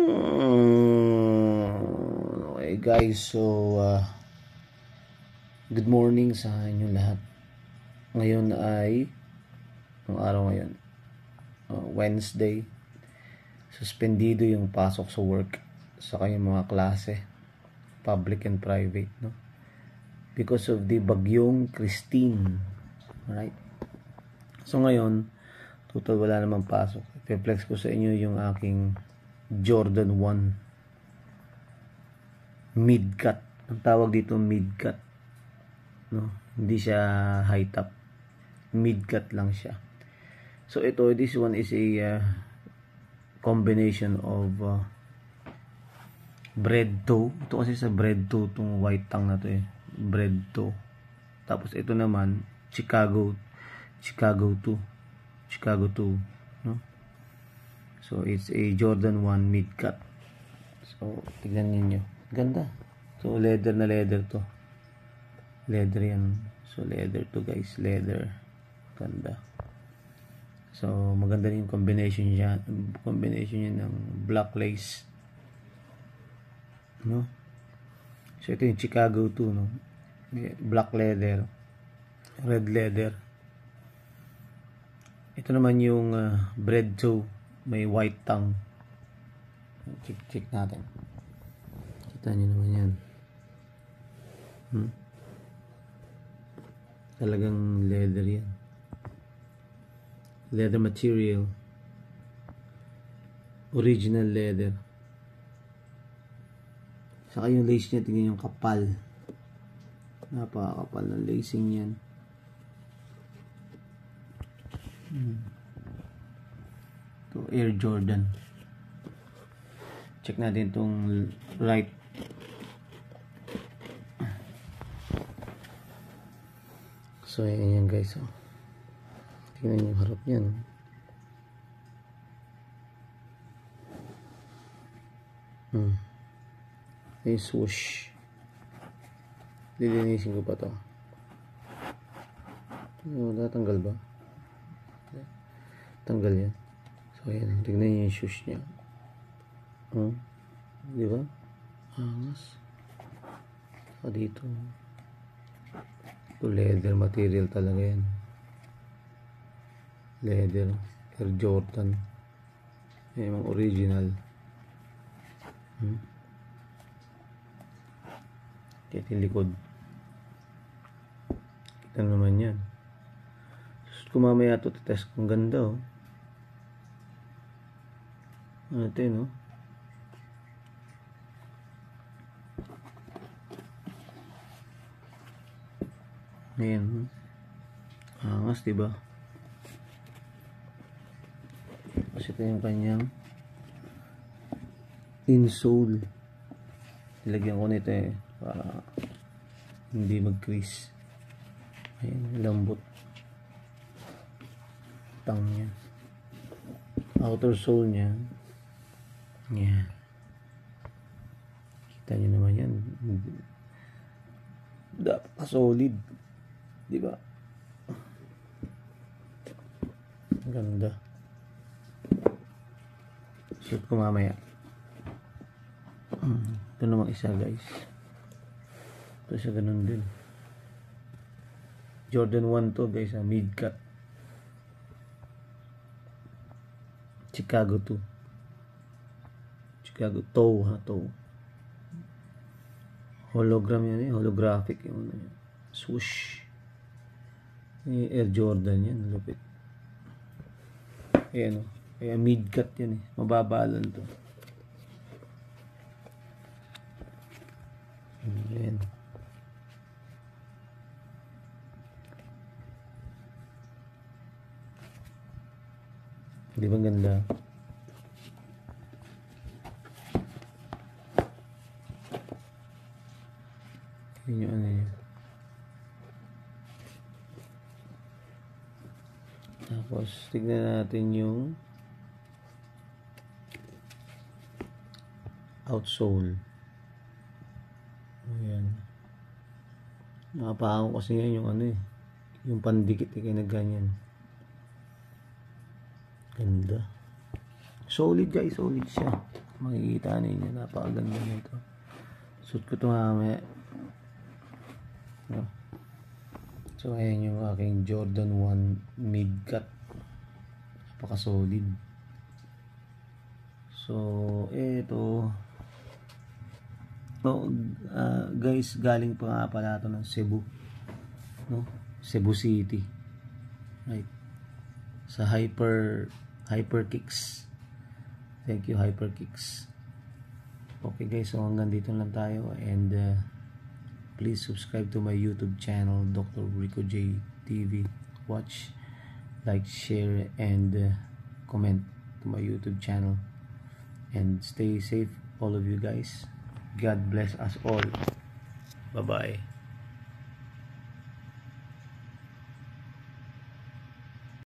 Okay guys, so good morning sa inyo lahat. Ngayon ay ang araw ngayon, Wednesday. Suspendido yung pasok sa work sa kayong mga klase, public and private, no? Because of the bagyong Christine. Alright? So ngayon, total wala namang pasok. I-flex ko sa inyo yung aking Jordan 1 mid-cut. Ang tawag dito mid-cut, no? Hindi siya high top, mid-cut lang siya. So this one is a combination of bread toe. Ito kasi sa bread toe, itong white tongue na to bread toe. Tapos ito naman Chicago 2, no? So it's a Jordan 1 mid-cut. So tignan niyo, ganda. So leather na leather to. Leather yan. So leather to guys, leather. Ganda. So maganda rin yung combination niya ng black lace, no? So ito yung Chicago 2, no? Black leather, red leather. Ito naman yung bread toe, may white tongue. Check natin. Kita nyo naman yan. Talagang leather yan. Leather material. Original leather. Saka yung lace niya, tingnan yung kapal. Napakakapal ng lacing yan. Ito, Air Jordan. Check natin itong right. So ayan yan guys, oh. Tingnan yung harap niyan. May swoosh. Lilinisin ko pa to. Natanggal ba? Tanggal yan. So ayan, tingnan niyo yung swoosh niya. Di ba? Angas. Saka dito. Ito leather material talaga yan. Leather. Air Jordan. Yan yung original. Ito yung likod. Kita naman yan. Kung mamaya ito test kung ganda, oh. Ano ito, no? Ayan. Angas, diba? Kasi ito yung kanyang insole. Ilagyan ko nito para hindi mag-crease. Ayan, lambot. Tang niya. Outer sole niya. Yan. Kita nyo naman yan. Dapat solid. Diba? Ganda. Shoot ko mamaya. Ito namang isa guys. Ito siya ganun din. Jordan 1 to guys, mid-cut. Chicago 2. Chicago toe, toe. Hologram yan, holographic yung swoosh. Air Jordan yan, lupit. Ayan, kaya mid-cut yan, mababalan to. Ayan. Di ba ganda? Yun yung ano yun. Tapos tignan natin yung outsole. Ayan. Nakapahang kasi yan yung ano yung pandikit kaya na ganyan. Ganda. Solid guys, solid siya. Makikita ninyo, napakaganda nito. Suit ko ito mamaya. No? So ayan yung aking Jordan 1 mid-cut. Napaka solid. So eto, guys, galing pa nga pala ito ng Cebu, no? Cebu City, right? Sa Hyperkicks. Thank you, Hyperkicks. Okay guys, so hanggang dito lang tayo, and please subscribe to my YouTube channel, Dr. Rico J TV. Watch, like, share, and comment to my YouTube channel. And stay safe, all of you guys. God bless us all. Bye-bye.